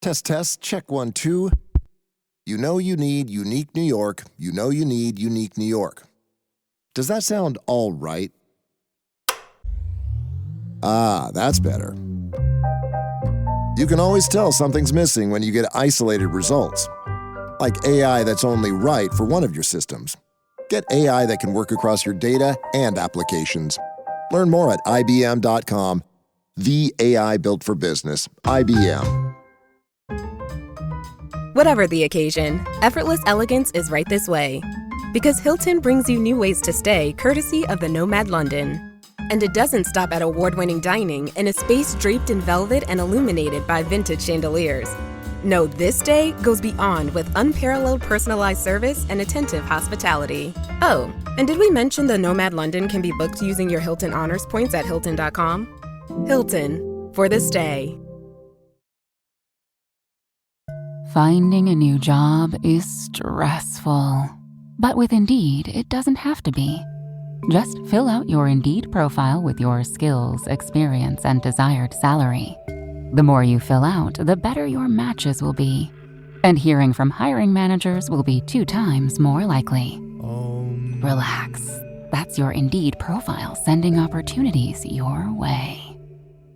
Test, test, check 1, 2. You know you need unique New York. You know you need unique New York. Does that sound all right? Ah, that's better. You can always tell something's missing when you get isolated results. Like AI that's only right for one of your systems. Get AI that can work across your data and applications. Learn more at IBM.com. The AI built for business. IBM. Whatever the occasion, effortless elegance is right this way. Because Hilton brings you new ways to stay courtesy of the Nomad London. And it doesn't stop at award-winning dining in a space draped in velvet and illuminated by vintage chandeliers. No, this day goes beyond with unparalleled personalized service and attentive hospitality. Oh, and did we mention the Nomad London can be booked using your Hilton Honors points at Hilton.com? Hilton, for the stay. Finding a new job is stressful. But with Indeed, it doesn't have to be. Just fill out your Indeed profile with your skills, experience, and desired salary. The more you fill out, the better your matches will be. And hearing from hiring managers will be 2 times more likely. Relax. That's your Indeed profile sending opportunities your way.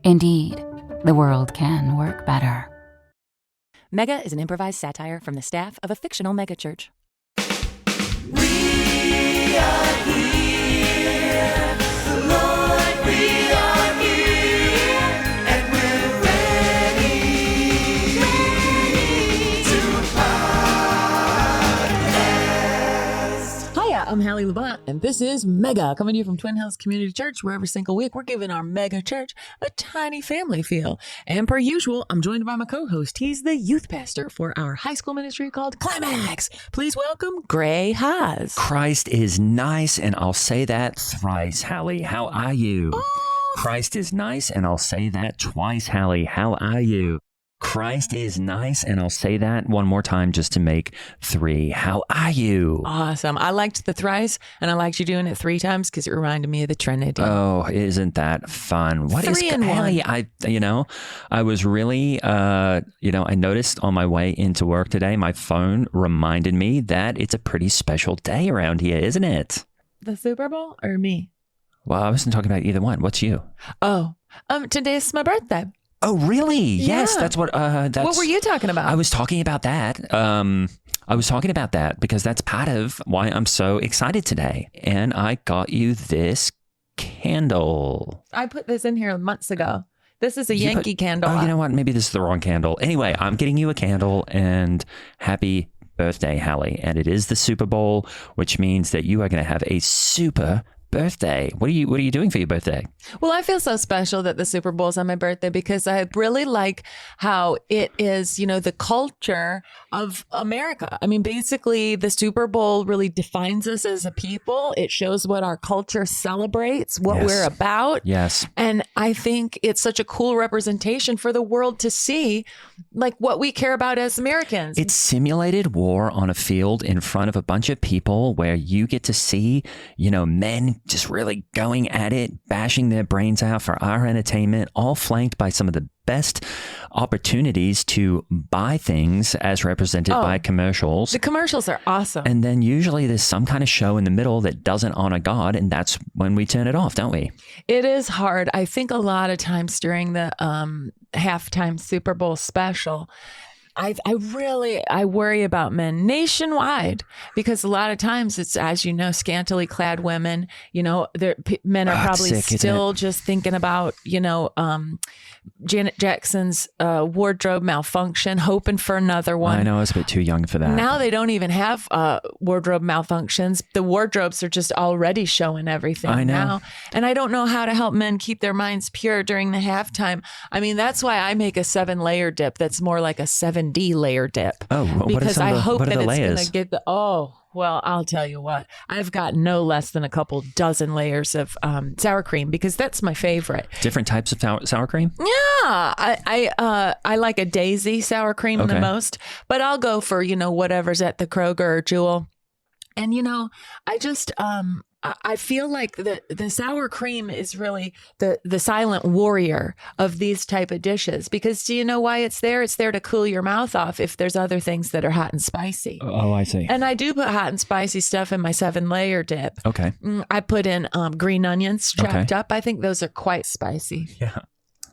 Indeed, the world can work better. Mega is an improvised satire from the staff of a fictional megachurch. We are here, Lord, we are here, and we're ready to podcast. Hiya, I'm Halle, and this is Mega, coming to you from Twin Hills Community Church, where every single week we're giving our mega church a tiny family feel. And per usual, I'm joined by my co-host. He's the youth pastor for our high school ministry called Climax. Please welcome Gray Haas. Christ is nice, and I'll say that thrice. Halle, how are you? Oh. Christ is nice, and I'll say that twice. Halle, how are you? Christ is nice, and I'll say that one more time just to make 3. How are you? Awesome. I liked the thrice, and I liked you doing it 3 times because it reminded me of the Trinity. Oh, isn't that fun? What is 3 in 1. Halle, I was really, I noticed on my way into work today, my phone reminded me that it's a pretty special day around here, isn't it? The Super Bowl or me? Well, I wasn't talking about either one. What's you? Oh, today's my birthday. Oh, really? Yes, Yeah. that's what. What were you talking about? I was talking about that. Because that's part of why I'm so excited today. And I got you this candle. I put this in here months ago. This is a Yankee candle. Oh, you know what? Maybe this is the wrong candle. Anyway, I'm getting you a candle, and happy birthday, Halle. And it is the Super Bowl, which means that you are going to have a super birthday. What are you doing for your birthday? Well, I feel so special that the Super Bowl's on my birthday because I really like how it is, the culture of America. I mean, basically, the Super Bowl really defines us as a people. It shows what our culture celebrates, what we're about. Yes. And I think it's such a cool representation for the world to see, like what we care about as Americans. It's simulated war on a field in front of a bunch of people where you get to see, men just really going at it, bashing their brains out for our entertainment, all flanked by some of the best opportunities to buy things as represented by commercials. The commercials are awesome. And then usually there's some kind of show in the middle that doesn't honor God, and that's when we turn it off, don't we? It is hard. I think a lot of times during the halftime Super Bowl special, I worry about men nationwide because a lot of times it's, as you know, scantily clad women, men are probably still just thinking about, Janet Jackson's wardrobe malfunction, hoping for another one. I know, I was a bit too young for that. Now they don't even have wardrobe malfunctions. The wardrobes are just already showing everything I know. now. And I don't know how to help men keep their minds pure during the halftime. I mean, that's why I make a 7-layer dip that's more like a 7D layer dip. Oh, because I hope that it's layers? going to get the, well, I'll tell you what, I've got no less than a couple dozen layers of sour cream because that's my favorite. Different types of sour cream? Yeah, I like a daisy sour cream the most, but I'll go for, whatever's at the Kroger or Jewel. And, I just, I feel like the sour cream is really the silent warrior of these type of dishes, because do you know why it's there? It's there to cool your mouth off if there's other things that are hot and spicy. Oh, I see. And I do put hot and spicy stuff in my 7-layer dip. Okay. I put in green onions chopped up. I think those are quite spicy. Yeah.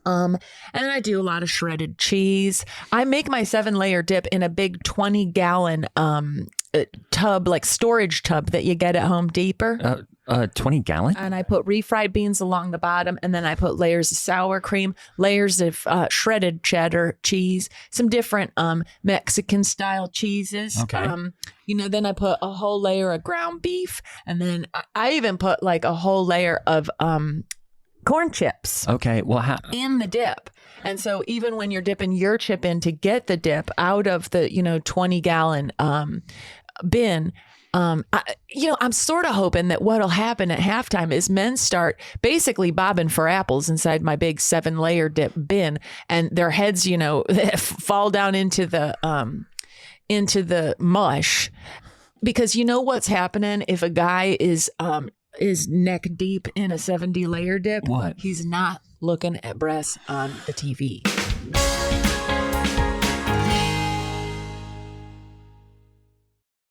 And I do a lot of shredded cheese. I make my 7-layer dip in a big 20-gallon tub, like storage tub that you get at Home Depot. 20 gallon? And I put refried beans along the bottom, and then I put layers of sour cream, layers of shredded cheddar cheese, some different Mexican style cheeses. Okay. Then I put a whole layer of ground beef, and then I even put like a whole layer of corn chips. Okay. Well, in the dip. And so even when you're dipping your chip in to get the dip out of the 20-gallon bin, I'm sort of hoping that what'll happen at halftime is men start basically bobbing for apples inside my big 7-layer dip bin, and their heads, fall down into the mush, because you know what's happening if a guy is neck deep in a 70-layer dip. What? He's not looking at breasts on the TV.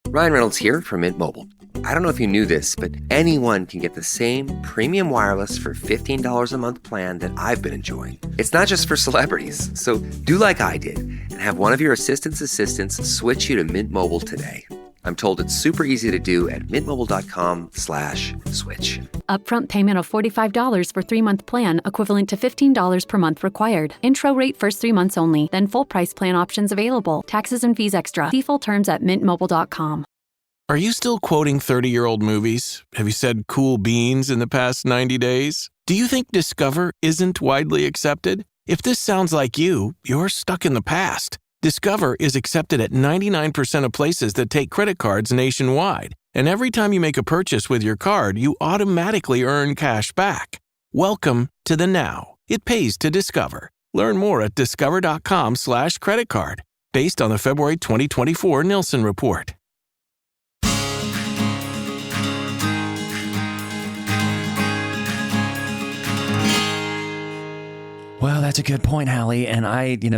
Ryan Reynolds here from Mint Mobile. I don't know if you knew this, but anyone can get the same premium wireless for $15 a month plan that I've been enjoying. It's not just for celebrities. So do like I did and have one of your assistants switch you to Mint Mobile today. I'm told it's super easy to do at mintmobile.com/switch. Upfront payment of $45 for 3-month plan, equivalent to $15 per month required. Intro rate first 3 months only, then full price plan options available. Taxes and fees extra. See full terms at mintmobile.com. Are you still quoting 30-year-old movies? Have you said cool beans in the past 90 days? Do you think Discover isn't widely accepted? If this sounds like you, you're stuck in the past. Discover is accepted at 99% of places that take credit cards nationwide. And every time you make a purchase with your card, you automatically earn cash back. Welcome to the now. It pays to Discover. Learn more at discover.com/credit card. Based on the February 2024 Nielsen report. Well, that's a good point, Halle. And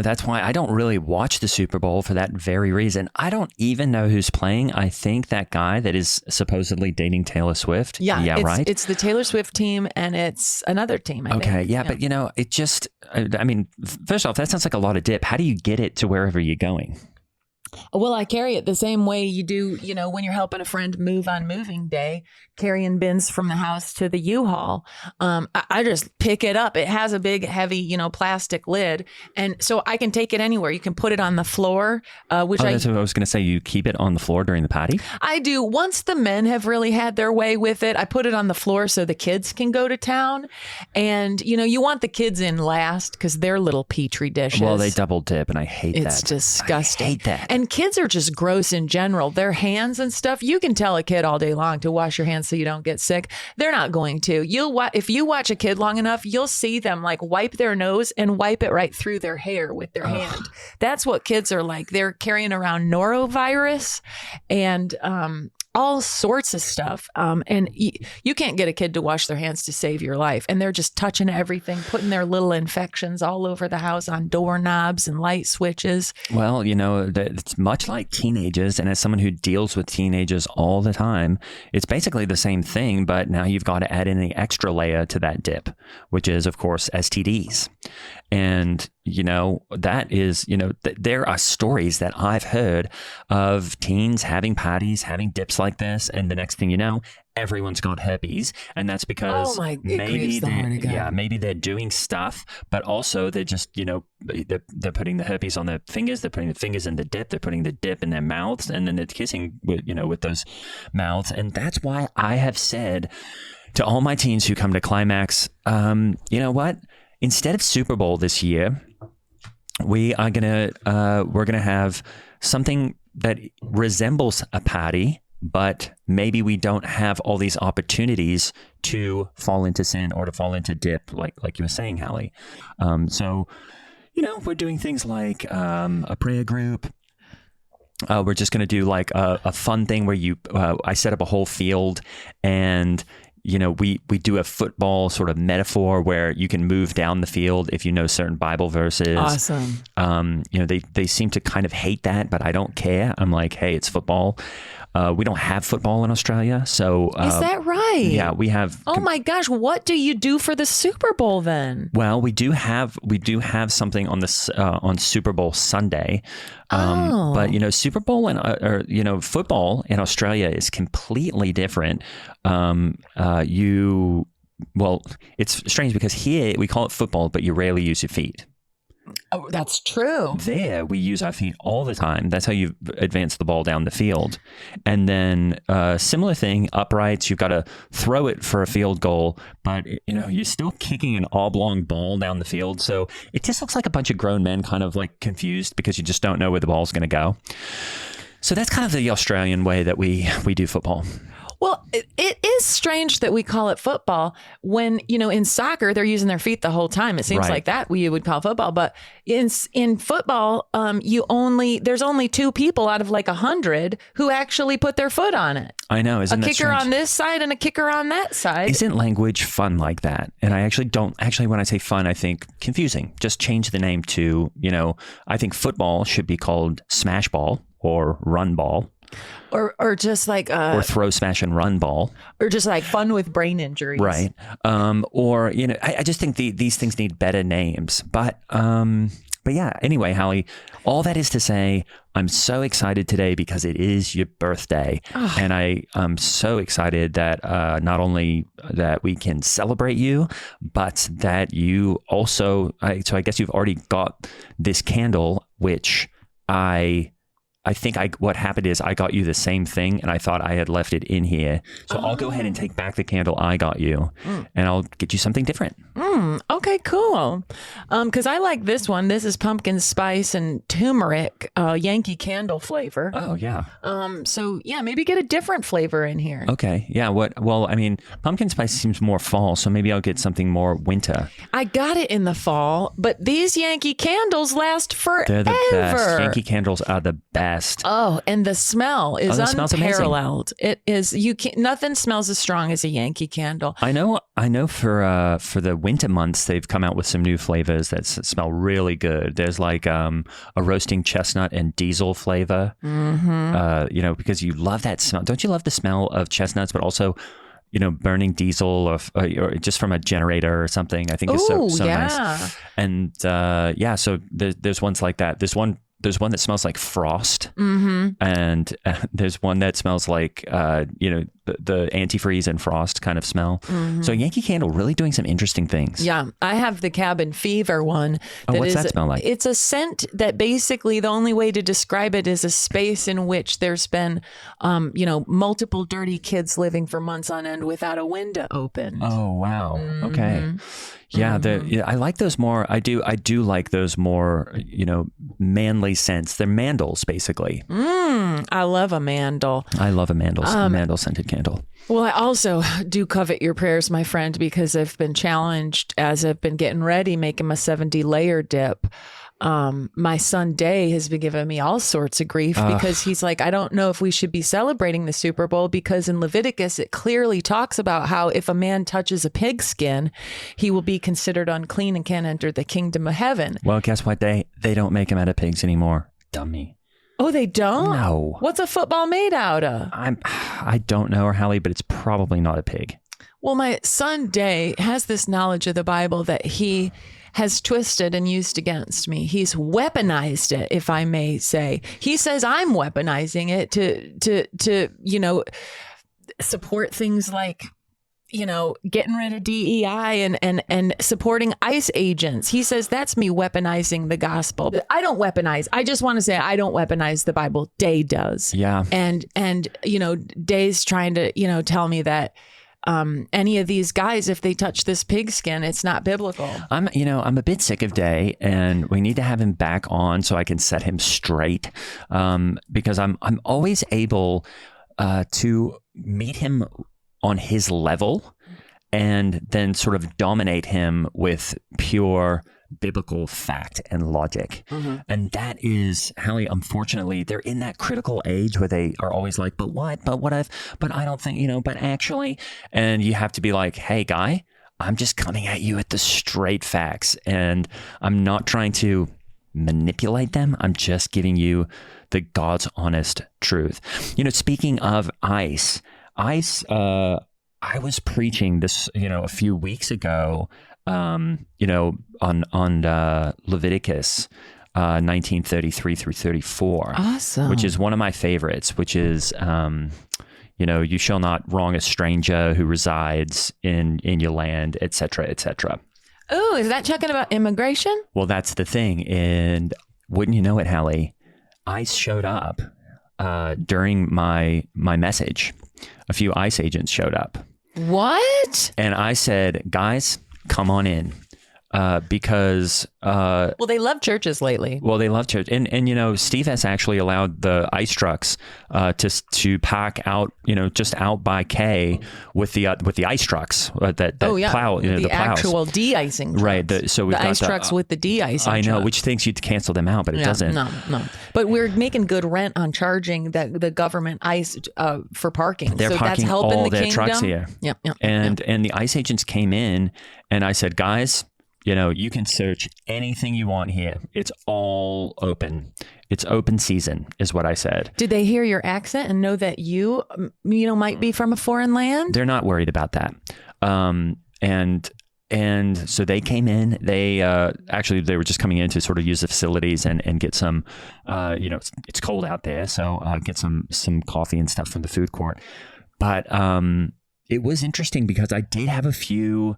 that's why I don't really watch the Super Bowl for that very reason. I don't even know who's playing. I think that guy that is supposedly dating Taylor Swift. Yeah, right? It's the Taylor Swift team, and it's another team, I think. Yeah, but it just, first off, that sounds like a lot of dip. How do you get it to wherever you're going? Well, I carry it the same way you do, when you're helping a friend move on moving day, carrying bins from the house to the U-Haul. I just pick it up. It has a big, heavy, plastic lid. And so I can take it anywhere. You can put it on the floor, which that's what I was going to say. You keep it on the floor during the party? I do. Once the men have really had their way with it, I put it on the floor so the kids can go to town. And, you want the kids in last because they're little petri dishes. Well, they double dip, and I hate that. It's disgusting. I hate that. And kids are just gross in general. Their hands and stuff, you can tell a kid all day long to wash your hands so you don't get sick. They're not going to. If you watch a kid long enough, you'll see them like wipe their nose and wipe it right through their hair with their hand. That's what kids are like. They're carrying around norovirus and all sorts of stuff. And you can't get a kid to wash their hands to save your life. And they're just touching everything, putting their little infections all over the house on doorknobs and light switches. Well, it's much like teenagers. And as someone who deals with teenagers all the time, it's basically the same thing. But now you've got to add in the extra layer to that dip, which is, of course, STDs. And, that is, there are stories that I've heard of teens having parties, having dips like this. And the next thing you know, everyone's got herpes. And that's because maybe they're doing stuff, but also they're just, they're putting the herpes on their fingers. They're putting the fingers in the dip. They're putting the dip in their mouths, and then they're kissing with those mouths. And that's why I have said to all my teens who come to Climax, you know what? Instead of Super Bowl this year, we're gonna have something that resembles a party, but maybe we don't have all these opportunities to fall into sin or to fall into dip, like you were saying, Halle. So we're doing things like a prayer group. We're just going to do like a fun thing where I set up a whole field and we do a football sort of metaphor where you can move down the field if you know certain Bible verses. Awesome. They seem to kind of hate that, but I don't care. I'm like, hey, it's football. We don't have football in Australia, so is that right? Yeah, we have. Oh my gosh, what do you do for the Super Bowl then? Well, we do have something on this on Super Bowl Sunday, but Super Bowl and football in Australia is completely different. It's strange because here we call it football, but you rarely use your feet. Oh, that's true. There, we use our feet all the time. That's how you advance the ball down the field. And then similar thing, uprights, you've got to throw it for a field goal, but you're still kicking an oblong ball down the field. So it just looks like a bunch of grown men kind of like confused because you just don't know where the ball's going to go. So that's kind of the Australian way that we do football. Well, it is strange that we call it football when, in soccer, they're using their feet the whole time. It seems like that we would call football. But in football, there's only 2 people out of like 100 who actually put their foot on it. I know. Isn't that kicker strange? On this side and a kicker on that side. Isn't language fun like that? And I actually don't. Actually, when I say fun, I think confusing. Just change the name to, I think football should be called smash ball or run ball. Or just like or throw, smash, and run ball, or just like fun with brain injuries, right? I just think these things need better names. But yeah. Anyway, Halle, all that is to say, I'm so excited today because it is your birthday, and I'm so excited that not only that we can celebrate you, but that you also. So I guess you've already got this candle, which I think what happened is I got you the same thing and I thought I had left it in here. So I'll go ahead and take back the candle I got you and I'll get you something different. Okay, cool. Because I like this one. This is pumpkin spice and turmeric Yankee Candle flavor. Oh, yeah. So, yeah, maybe get a different flavor in here. Okay. Yeah. Pumpkin spice seems more fall, so maybe I'll get something more winter. I got it in the fall, but these Yankee candles last forever. They're the best. Yankee candles are the best. Oh, and the smell is unparalleled. It is. Nothing smells as strong as a Yankee Candle. I know for the winter months they've come out with some new flavors that smell really good. There's like a roasting chestnut and diesel flavor. Mm-hmm. Because you love that smell. Don't you love the smell of chestnuts, but also burning diesel or just from a generator or something? I think is so nice. And so there's ones like that. There's one that smells like frost, and there's one that smells like, the antifreeze and frost kind of smell. So Yankee Candle really doing some interesting things. Yeah, I have the cabin fever one. What's that smell like? It's a scent that basically the only way to describe it is a space in which there's been, multiple dirty kids living for months on end without a window open. Oh, wow. Okay. Yeah, I like those more. I do like those more, manly scents. They're mandals, basically. I love a mandel. I love a mandel scented candle. Well, I also do covet your prayers, my friend, because I've been challenged as I've been getting ready, making my 70-layer dip. My son Day has been giving me all sorts of grief because he's like, I don't know if we should be celebrating the Super Bowl because in Leviticus, it clearly talks about how if a man touches a pigskin, he will be considered unclean and can't enter the kingdom of heaven. Well, guess what? They don't make them out of pigs anymore. Dummy. Oh, they don't? No. What's a football made out of? I don't know, Halle, but it's probably not a pig. Well, my son Day has this knowledge of the Bible that he has twisted and used against me. He's weaponized it, if I may say. He says I'm weaponizing it to support things like, getting rid of DEI and supporting ICE agents. He says that's me weaponizing the gospel. I don't weaponize. I just want to say I don't weaponize the Bible. Day does. Yeah. And Day's trying to, tell me that any of these guys, if they touch this pigskin, it's not biblical. I'm a bit sick of Day, and we need to have him back on so I can set him straight. Because I'm always able to meet him on his level and then sort of dominate him with pure biblical fact and logic. And that is, Halle, unfortunately, they're in that critical age where they are always like, but what? But what if? But I don't think, but actually. And you have to be like, hey, guy, I'm just coming at you with the straight facts. And I'm not trying to manipulate them. I'm just giving you the God's honest truth. Speaking of ICE, I was preaching this, a few weeks ago, on Leviticus 19:33 through 34. Awesome. Which is one of my favorites, which is, you shall not wrong a stranger who resides in your land, et cetera, et cetera. Oh, is that talking about immigration? Well, that's the thing. And wouldn't you know it, Halle, ICE showed up during my message. A few ICE agents showed up. What? And I said, guys, come on in. Because well, they love churches lately. Well, they love church, and Steve has actually allowed the ICE trucks to park out, just out by K with the ICE trucks that plow, the plows. actual de-icing trucks. Right. So we've got ICE trucks with the de-icing. I know, truck. which thinks you'd cancel them out, but it doesn't. No. But we're making good rent on charging the government ICE for parking. They're so parking that's helping all the their kingdom. trucks here. Yep. And the ICE agents came in, and I said, guys, you can search anything you want here. It's all open. It's open season, is what I said. Did they hear your accent and know that you might be from a foreign land? They're not worried about that. And so they came in. They actually they were just coming in to sort of use the facilities and get some. It's cold out there, so get some coffee and stuff from the food court. But it was interesting because I did have a few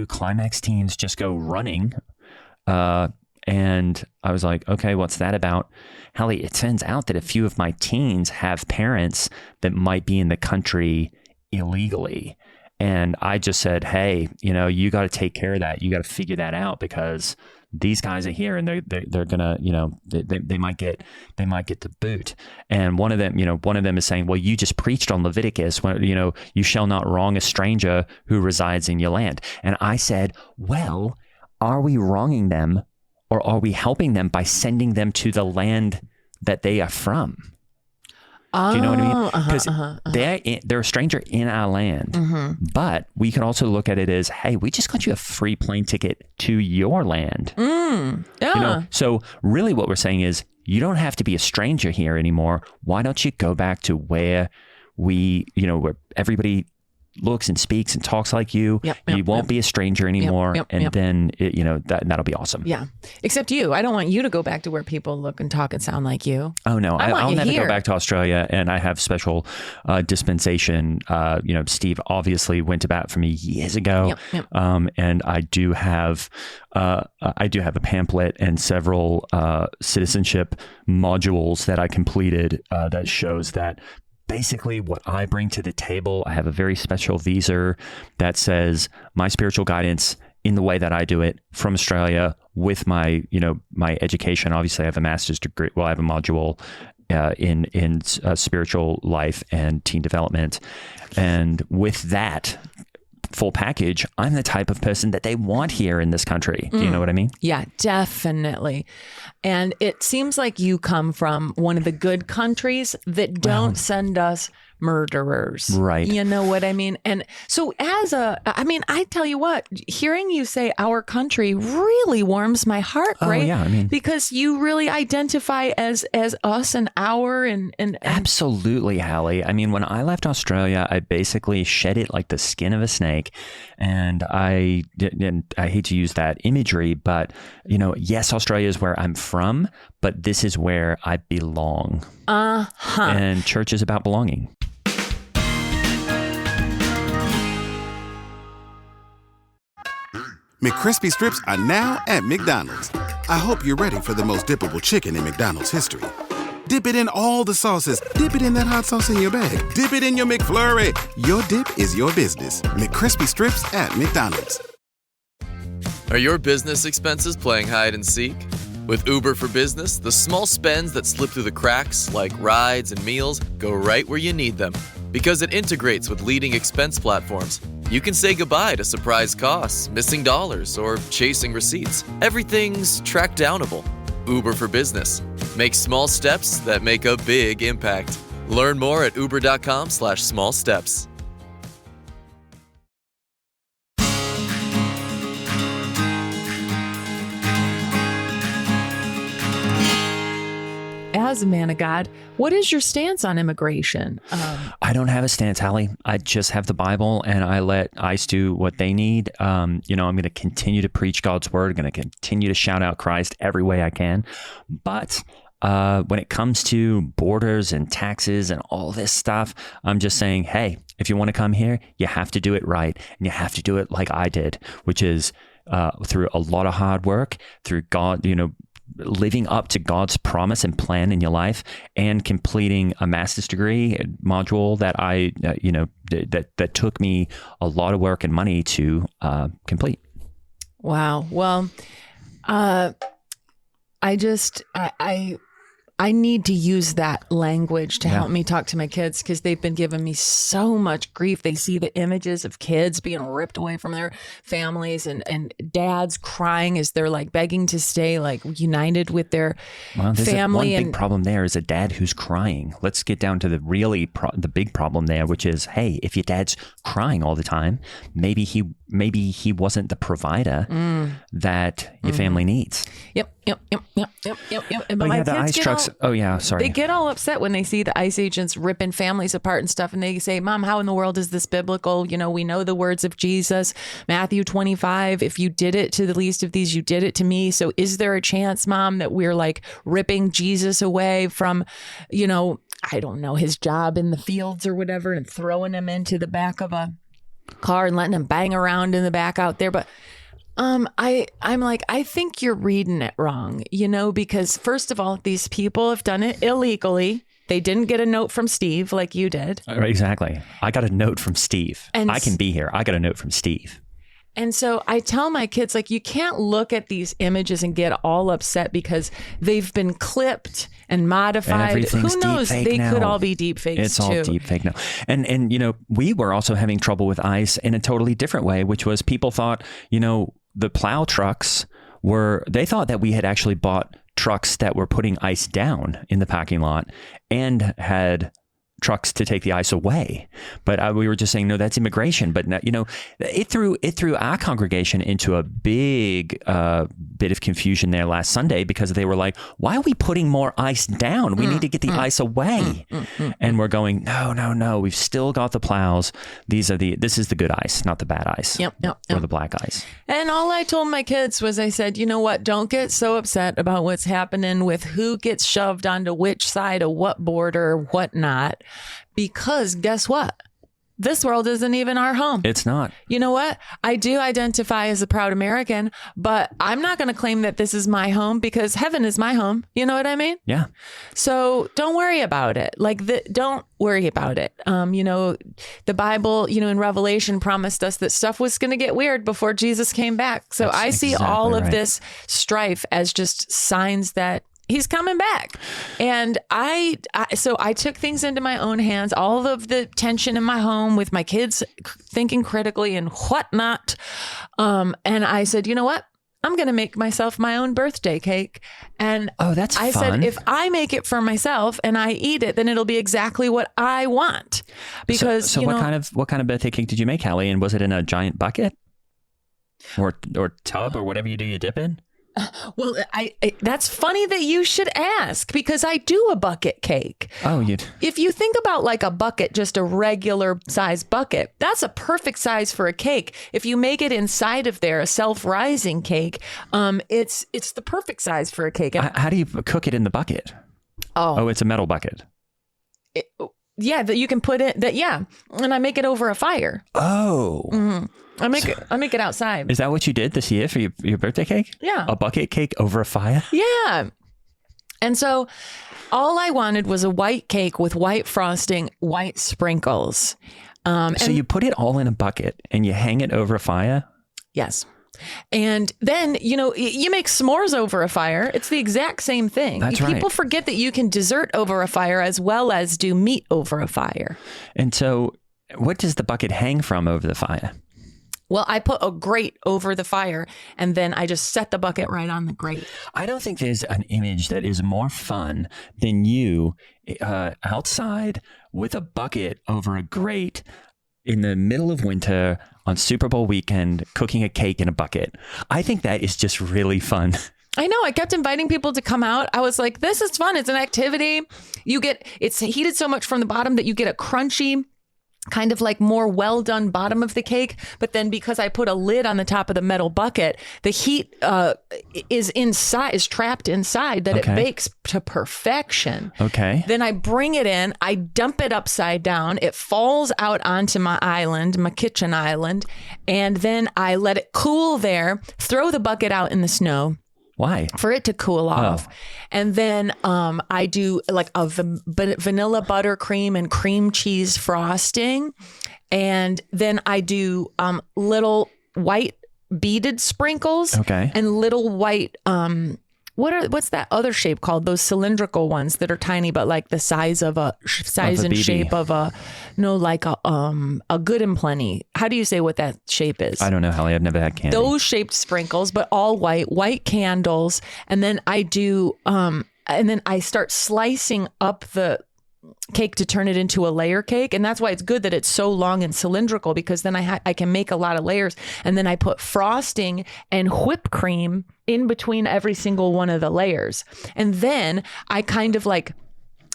Climax teams just go running. And I was like, okay, what's that about? Halle, it turns out that a few of my teens have parents that might be in the country illegally. And I just said, hey, you got to take care of that. You got to figure that out because these guys are here and they're gonna, they might get the boot. And one of them is saying, well, you just preached on Leviticus when, you shall not wrong a stranger who resides in your land. And I said, well, are we wronging them or are we helping them by sending them to the land that they are from? Do you know what I mean? Because they're a stranger in our land, but we can also look at it as, hey, we just got you a free plane ticket to your land. Yeah. So really what we're saying is you don't have to be a stranger here anymore. Why don't you go back to where where everybody looks and speaks and talks like you. You won't be a stranger anymore. Then, that'll be awesome. Yeah. Except you. I don't want you to go back to where people look and talk and sound like you. Oh, no. I'll never here. go back to Australia. And I have special dispensation. Steve obviously went to bat for me years ago. And I do have a pamphlet and several citizenship modules that I completed that shows that basically what I bring to the table. I have a very special visa that says my spiritual guidance in the way that I do it from Australia with my, my education. Obviously I have a master's degree. Well, I have a module in spiritual life and teen development. And with that full package, I'm the type of person that they want here in this country. Do you know what I mean? Yeah, definitely. And it seems like you come from one of the good countries that don't send us murderers. Right. You know what I mean? And so I tell you what, hearing you say our country really warms my heart, right? Yeah, because you really identify as us and our and absolutely, Halle. When I left Australia, I basically shed it like the skin of a snake. And I hate to use that imagery, but yes, Australia is where I'm from, but this is where I belong. And church is about belonging. McCrispy strips are now at McDonald's. I hope you're ready for the most dippable chicken in McDonald's history. Dip it in all the sauces. Dip it in that hot sauce in your bag. Dip it in your McFlurry. Your dip is your business. McCrispy strips at McDonald's. Are your business expenses playing hide and seek? With Uber for Business, the small spends that slip through the cracks, like rides and meals, go right where you need them. Because it integrates with leading expense platforms. You can say goodbye to surprise costs, missing dollars, or chasing receipts. Everything's track downable. Uber for Business. Make small steps that make a big impact. Learn more at uber.com/small steps. As a man of God, what is your stance on immigration? I don't have a stance, Halle. I just have the Bible, and I let ICE do what they need. I'm going to continue to preach God's word. I'm going to continue to shout out Christ every way I can. But when it comes to borders and taxes and all this stuff, I'm just saying, hey, if you want to come here, you have to do it right. And you have to do it like I did, which is through a lot of hard work, through God, living up to God's promise and plan in your life, and completing a master's degree module that I, that took me a lot of work and money to complete. Wow. Well, I need to use that language to help me talk to my kids, because they've been giving me so much grief. They see the images of kids being ripped away from their families and dads crying as they're like begging to stay like united with their family. One big problem there is a dad who's crying. Let's get down to the big problem there, which is, hey, if your dad's crying all the time, maybe he wasn't the provider that your family needs. Yep. But my the ICE trucks. They get all upset when they see the ICE agents ripping families apart and stuff. And they say, Mom, how in the world is this biblical? We know the words of Jesus, Matthew 25. If you did it to the least of these, you did it to me. So is there a chance, Mom, that we're like ripping Jesus away from, I don't know, his job in the fields or whatever, and throwing him into the back of a car and letting him bang around in the back out there? But I'm like, I think you're reading it wrong, because first of all, these people have done it illegally. They didn't get a note from Steve like you did. Exactly. I got a note from Steve. And I can be here. I got a note from Steve. And so I tell my kids, like, you can't look at these images and get all upset because they've been clipped and modified. And who knows? They could all be deep fakes It's too. all deep fake now. And we were also having trouble with ICE in a totally different way, which was people thought, the plow trucks they thought that we had actually bought trucks that were putting ICE down in the parking lot and had trucks to take the ICE away. But we were just saying, no, that's immigration. But it threw our congregation into a big bit of confusion there last Sunday, because they were like, why are we putting more ICE down? We need to get the ICE away. And we're going, no, we've still got the plows. This is the good ICE, not the bad ICE. Yep. Or the black ICE. And all I told my kids was, I said, you know what? Don't get so upset about what's happening with who gets shoved onto which side of what border or whatnot. Because guess what? This world isn't even our home. It's not. You know what? I do identify as a proud American, but I'm not going to claim that this is my home, because heaven is my home. You know what I mean? Yeah. So don't worry about it. Don't worry about it. The Bible, in Revelation promised us that stuff was going to get weird before Jesus came back. So I see all of this strife as just signs that he's coming back. And so I took things into my own hands, all of the tension in my home with my kids thinking critically and whatnot. And I said, you know what? I'm going to make myself my own birthday cake. And that's I fun. said, if I make it for myself and I eat it, then it'll be exactly what I want. Because so what kind of birthday cake did you make, Halle? And was it in a giant bucket or tub or whatever you do, you dip in? Well, that's funny that you should ask, because I do a bucket cake. Oh, if you think about like a bucket, just a regular size bucket, that's a perfect size for a cake. If you make it inside of there, a self-rising cake, it's the perfect size for a cake. How do you cook it in the bucket? Oh, it's a metal bucket. Yeah, that you can put it. And I make it over a fire. Oh. Mm-hmm. I make it outside. Is that what you did this year for your birthday cake? Yeah. A bucket cake over a fire? Yeah. And so all I wanted was a white cake with white frosting, white sprinkles. So you put it all in a bucket and you hang it over a fire? Yes. And then, you make s'mores over a fire. It's the exact same thing. That's right. People forget that you can dessert over a fire as well as do meat over a fire. And so what does the bucket hang from over the fire? Well, I put a grate over the fire and then I just set the bucket right on the grate. I don't think there's an image that is more fun than you outside with a bucket over a grate in the middle of winter on Super Bowl weekend, cooking a cake in a bucket. I think that is just really fun. I know. I kept inviting people to come out. I was like, this is fun. It's an activity. It's heated so much from the bottom that you get a crunchy, kind of like more well done bottom of the cake. But then because I put a lid on the top of the metal bucket, the heat is trapped inside that it bakes to perfection. Okay. Then I bring it in, I dump it upside down. It falls out onto my island, my kitchen island. And then I let it cool there, throw the bucket out in the snow. Why? For it to cool off. And then I do like a vanilla buttercream and cream cheese frosting. And then I do little white beaded sprinkles. Okay. And little white, what's that other shape called? Those cylindrical ones that are tiny, but like the size of a shape of a Good and Plenty. How do you say what that shape is? I don't know, Halle. I've never had candy. Those shaped sprinkles, but all white candles. And then I do, and then I start slicing up the cake to turn it into a layer cake. And that's why it's good that it's so long and cylindrical, because then I can make a lot of layers. And then I put frosting and whipped cream in between every single one of the layers. And then I kind of like,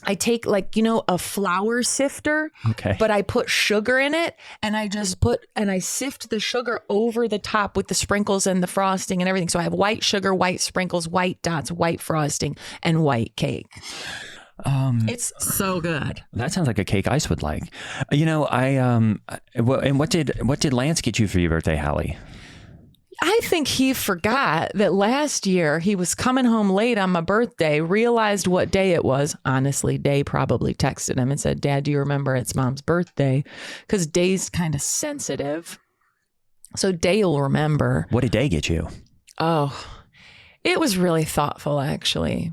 I take like, a flour sifter, but I put sugar in it and I sift the sugar over the top with the sprinkles and the frosting and everything. So I have white sugar, white sprinkles, white dots, white frosting, and white cake. It's so good. That sounds like a cake Ice would like. And what did Lance get you for your birthday, Halle? I think he forgot that last year he was coming home late on my birthday, realized what day it was. Honestly, Day probably texted him and said, Dad, do you remember it's Mom's birthday? Because Day's kind of sensitive. So Day will remember. What did Day get you? Oh, it was really thoughtful, actually.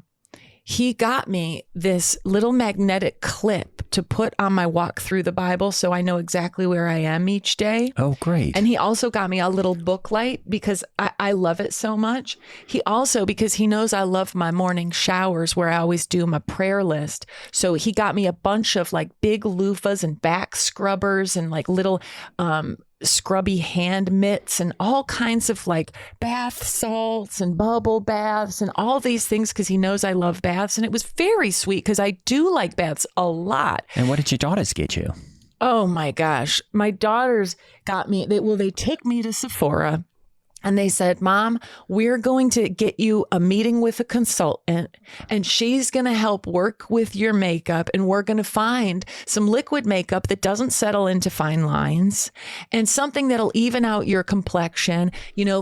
He got me this little magnetic clip to put on my walk through the Bible so I know exactly where I am each day. Oh, great. And he also got me a little book light because I love it so much. He also, because he knows I love my morning showers where I always do my prayer list. So he got me a bunch of like big loofahs and back scrubbers and like little scrubby hand mitts and all kinds of like bath salts and bubble baths and all these things because he knows I love baths. And it was very sweet because I do like baths a lot. And what did your daughters get you? Oh my gosh. My daughters got me, they took me to Sephora. And they said, Mom, we're going to get you a meeting with a consultant and she's going to help work with your makeup. And we're going to find some liquid makeup that doesn't settle into fine lines and something that'll even out your complexion.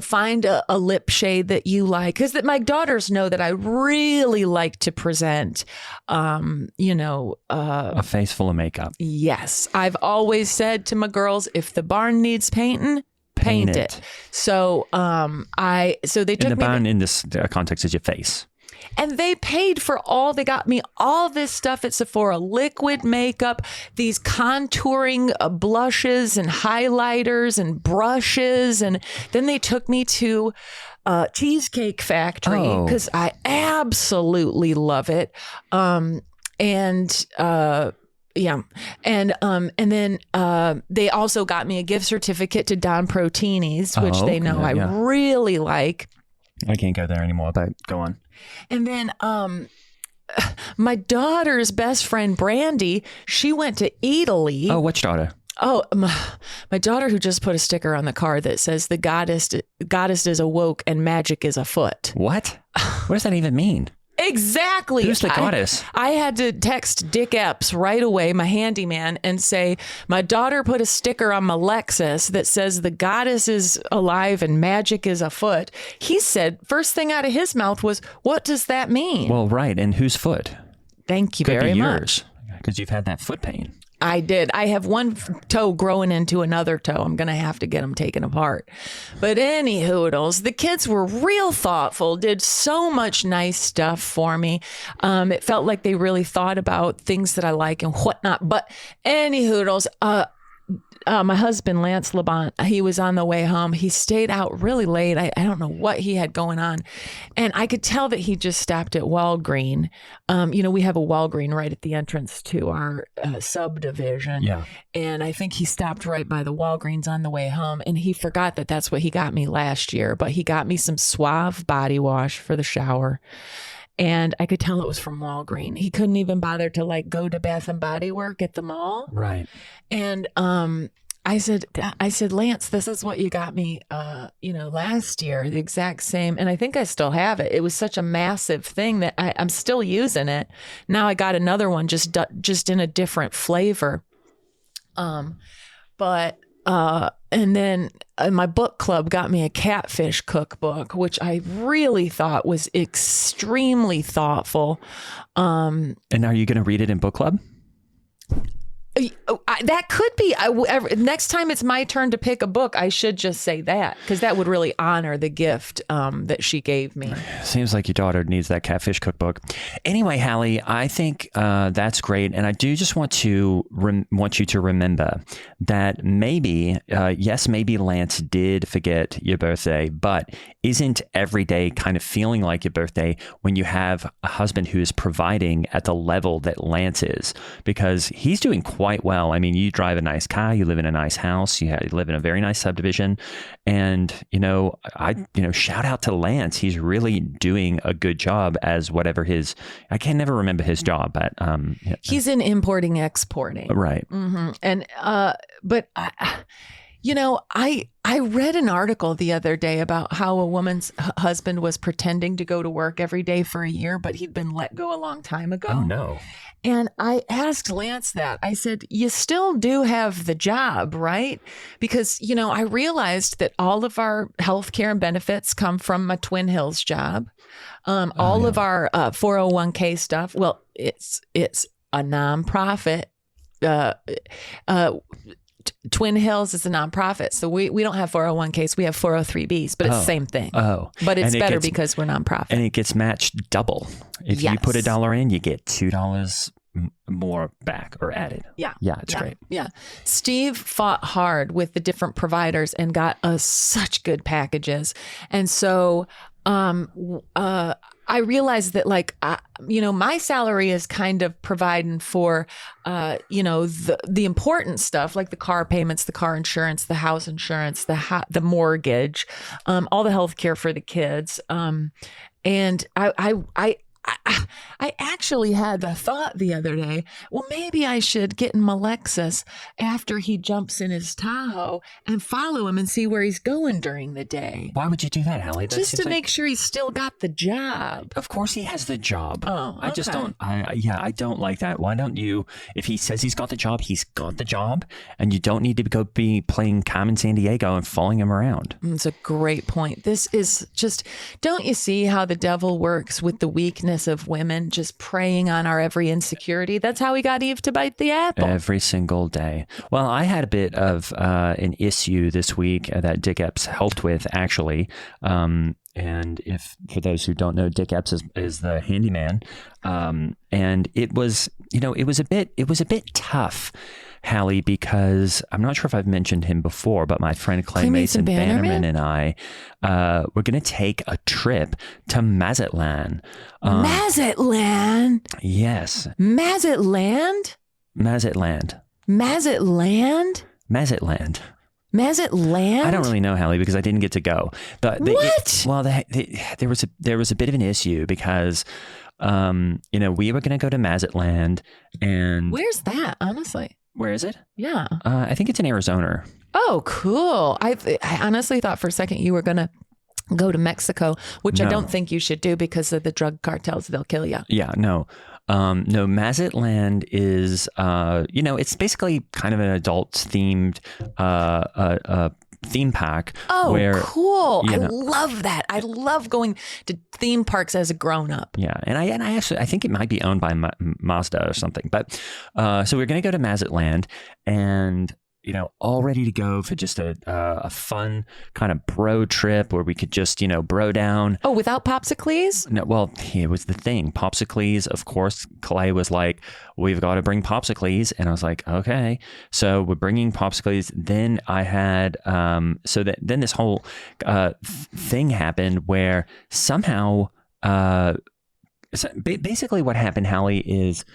Find a lip shade that you like. Because my daughters know that I really like to present, a face full of makeup. Yes. I've always said to my girls, if the barn needs painting, paint it. So they took me. And the barn in this context is your face. And they paid for they got me all this stuff at Sephora, liquid makeup, these contouring blushes and highlighters and brushes. And then they took me to Cheesecake Factory because I absolutely love it. Yeah. And then they also got me a gift certificate to Don Protini's, which they know I really like. I can't go there anymore, but go on. And then my daughter's best friend, Brandy, she went to Italy. Oh, which daughter? Oh, my daughter who just put a sticker on the car that says the goddess is awoke and magic is afoot. What? What does that even mean? Exactly. Who's the goddess? I had to text Dick Epps right away, my handyman, and say, my daughter put a sticker on my Lexus that says the goddess is alive and magic is afoot. He said, first thing out of his mouth was, what does that mean? Well, right. And whose foot? Thank you very much. Because you've had that foot pain. I did. I have one toe growing into another toe. I'm going to have to get them taken apart. But any hoodles, the kids were real thoughtful, did so much nice stuff for me. It felt like they really thought about things that I like and whatnot. But any hoodles, my husband, Lance Labont, he was on the way home. He stayed out really late. I don't know what he had going on. And I could tell that he just stopped at Walgreen. We have a Walgreen right at the entrance to our subdivision. Yeah. And I think he stopped right by the Walgreens on the way home. And he forgot that that's what he got me last year. But he got me some Suave body wash for the shower. And I could tell it was from Walgreen. He couldn't even bother to go to Bath and Body Work at the mall. Right. And I said, Lance, this is what you got me, last year, the exact same. And I think I still have it. It was such a massive thing that I'm still using it. Now I got another one just in a different flavor. And then my book club got me a catfish cookbook, which I really thought was extremely thoughtful. And are you going to read it in book club? That could be. Next time it's my turn to pick a book, I should just say that, because that would really honor the gift that she gave me. Seems like your daughter needs that catfish cookbook. Anyway, Halle, I think that's great. And I do just want you to remember that maybe Lance did forget your birthday, but isn't every day kind of feeling like your birthday when you have a husband who is providing at the level that Lance is? Because he's doing quite well. I mean, you drive a nice car, you live in a nice house, you live in a very nice subdivision. And, shout out to Lance. He's really doing a good job as whatever I can never remember his job, but he's in importing, exporting. Right. Mm-hmm. And, but I read an article the other day about how a woman's husband was pretending to go to work every day for a year, but he'd been let go a long time ago. Oh, no. And I asked Lance that. I said, you still do have the job, right? Because, I realized that all of our health care and benefits come from my Twin Hills job. All of our 401k stuff. Well, it's a nonprofit. Twin Hills is a nonprofit. So we don't have 401ks. We have 403bs, but it's the same thing. Oh. But it's better because we're nonprofit. And it gets matched double. If you put $1 in, you get $2 more back or added. Yeah. Yeah, it's great. Yeah. Steve fought hard with the different providers and got us such good packages. And so I realized that my salary is kind of providing for, the important stuff, like the car payments, the car insurance, the house insurance, the mortgage, all the health care for the kids. And I actually had the thought the other day, well, maybe I should get in my Lexus after he jumps in his Tahoe and follow him and see where he's going during the day. Why would you do that, Halle? Just to make sure he's still got the job. Of course he has the job. Oh, okay. I just don't. I don't like that. Why don't you? If he says he's got the job, he's got the job, and you don't need to go be playing Carmen San Diego and following him around. It's a great point. This is just. Don't you see how the devil works with the weakness of women, just preying on our every insecurity? That's how he got Eve to bite the apple. Every single day. Well, I had a bit of an issue this week that Dick Epps helped with, actually. And if for those who don't know, Dick Epps is the handyman. And it was a bit tough, Halle, because I'm not sure if I've mentioned him before, but my friend Clay Mason Bannerman and I, we're going to take a trip to Mazatlan. Mazatlan? Yes. Mazatlan? Mazatlan. Mazatlan? Mazatlan. Mazatlan? I don't really know, Halle, because I didn't get to go. What? There was a bit of an issue because, we were going to go to Mazatlan, and where's that? Honestly, where is it? Yeah, I think it's in Arizona. Oh, cool. I honestly thought for a second you were going to go to Mexico, which No. I don't think you should do because of the drug cartels. They'll kill you. Yeah, no. No, Mazatlan is, it's basically kind of an adult-themed theme park. Oh, where, cool. I love that. I love going to theme parks as a grown-up. Yeah, and I think it might be owned by Mazda or something. But so we're going to go to Mazatlan, and all ready to go for just a fun kind of bro trip where we could just, bro down. Oh, without Popsicles? No, well, here was the thing. Popsicles, of course, Clay was like, we've got to bring Popsicles. And I was like, okay. So we're bringing Popsicles. Then I had, then this whole thing happened where somehow, basically what happened, Halle, is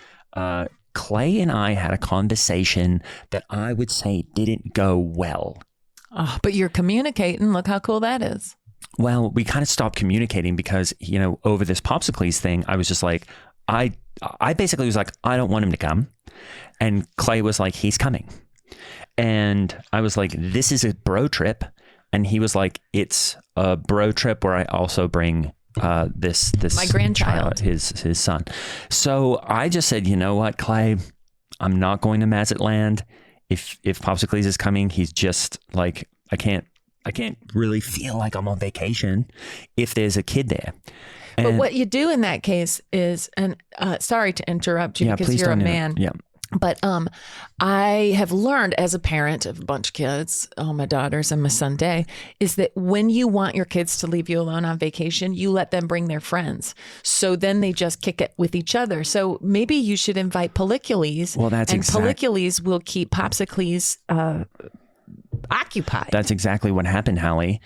Clay and I had a conversation that I would say didn't go well. Oh, but you're communicating. Look how cool that is. Well, we kind of stopped communicating because, over this Popsicles thing, I was just like, I basically was like, I don't want him to come. And Clay was like, he's coming. And I was like, this is a bro trip. And he was like, it's a bro trip where I also bring this my grandchild, his son. So I just said, you know what, Clay, I'm not going to Mazatland. If Popsicles is coming, he's just like, I can't really feel like I'm on vacation if there's a kid there. And but what you do in that case is, and sorry to interrupt you because you're a man. Yeah. But I have learned as a parent of a bunch of kids, all my daughters and my son Day, is that when you want your kids to leave you alone on vacation, you let them bring their friends. So then they just kick it with each other. So maybe you should invite Polycules. Well, that's Polycules will keep Popsicles occupied. That's exactly what happened, Halle.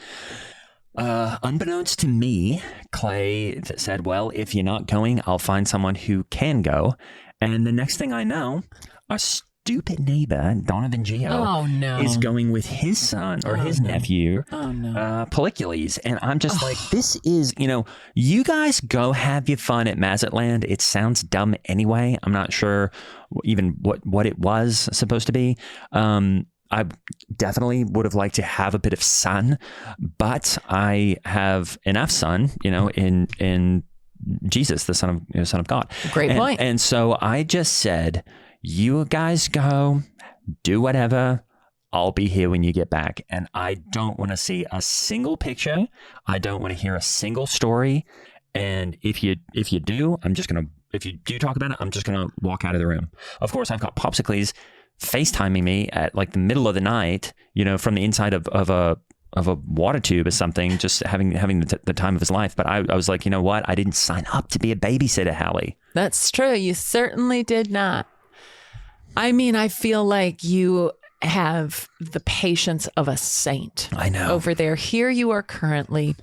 Unbeknownst to me, Clay said, well, if you're not going, I'll find someone who can go. And the next thing I know, our stupid neighbor, Donovan Gio, is going with his son or his nephew, Polycules. And I'm just like, this is, you guys go have your fun at Mazatland. It sounds dumb anyway. I'm not sure even what it was supposed to be. I definitely would have liked to have a bit of sun, but I have enough sun, in Jesus, the Son of God. Great point. And so I just said, you guys go, do whatever. I'll be here when you get back. And I don't want to see a single picture. I don't want to hear a single story. And if you do, if you do talk about it, I'm just going to walk out of the room. Of course, I've got Popsicles FaceTiming me at like the middle of the night, from the inside of a water tube or something, just having the time of his life. But I was like, you know what? I didn't sign up to be a babysitter, Halle. That's true. You certainly did not. I mean, I feel like you have the patience of a saint. I know. Over there. Here you are currently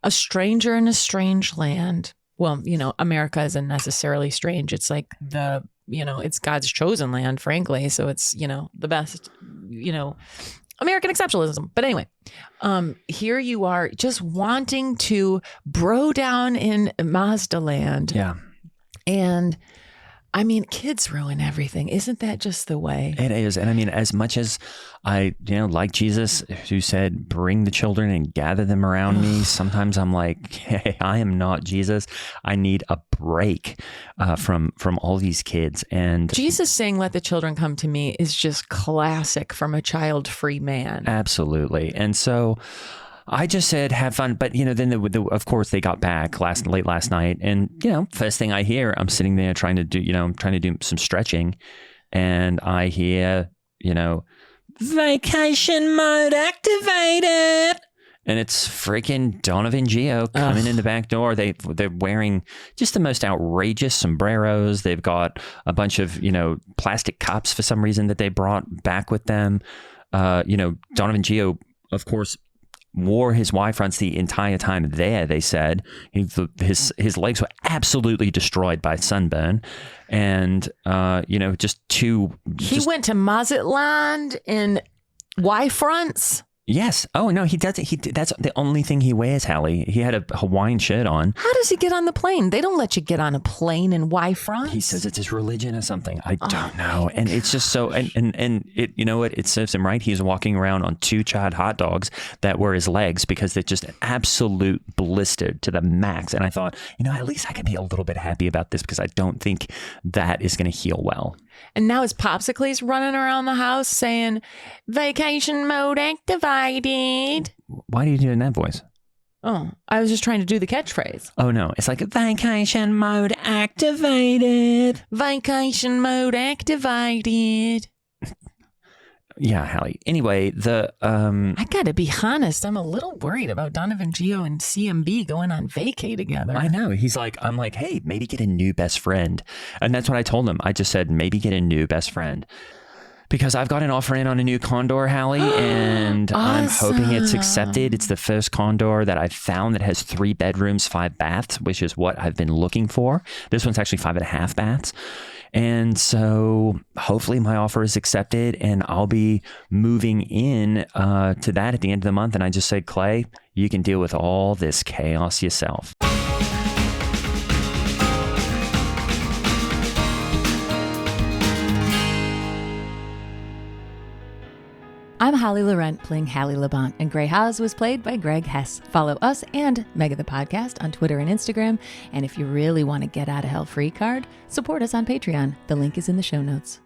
a stranger in a strange land. Well, America isn't necessarily strange. It's like it's God's chosen land, frankly. So it's, the best, American exceptionalism. But anyway, here you are just wanting to bro down in Mazda land. Yeah. And I mean, kids ruin everything. Isn't that just the way? It is. And I mean, as much as I, like Jesus, who said, bring the children and gather them around me. Sometimes I'm like, hey, I am not Jesus. I need a break from all these kids. And Jesus saying, let the children come to me is just classic from a child-free man. Absolutely. And so I just said, have fun. But, then of course they got back late last night. And, first thing I hear, I'm sitting there trying to do some stretching. And I hear, vacation mode activated. And it's freaking Donovan Gio coming in the back door. They're wearing just the most outrageous sombreros. They've got a bunch of, plastic cups for some reason that they brought back with them. Donovan Gio, of course, wore his Y-fronts the entire time there, they said. His legs were absolutely destroyed by sunburn. And, He went to Mazatland in Y-fronts? Yes. Oh, no, he does. That's the only thing he wears, Halle. He had a Hawaiian shirt on. How does he get on the plane? They don't let you get on a plane in Y-fronts. He says it's his religion or something. I don't know. And it's just so, and it, it serves him right. He's walking around on 2 charred hot dogs that were his legs because they're just absolute blistered to the max. And I thought, at least I can be a little bit happy about this because I don't think that is going to heal well. And now his Popsicles running around the house saying, vacation mode activated. Why do you do it in that voice? Oh, I was just trying to do the catchphrase. Oh, no. It's like vacation mode activated. Vacation mode activated. Yeah, Halle. Anyway, I gotta be honest, I'm a little worried about Donovan Gio and CMB going on vacay together. I know. I'm like, hey, maybe get a new best friend. And that's what I told him. I just said, maybe get a new best friend. Because I've got an offer in on a new Condor, Halle, and I'm hoping it's accepted. It's the first Condor that I've found that has 3 bedrooms, 5 baths, which is what I've been looking for. This one's actually 5.5 baths. And so hopefully my offer is accepted and I'll be moving in to that at the end of the month. And I just said, Clay, you can deal with all this chaos yourself. I'm Holly Laurent playing Halle Labonte, and Grey Haas was played by Greg Hess. Follow us and Mega the Podcast on Twitter and Instagram. And if you really want to get out of hell free card, support us on Patreon. The link is in the show notes.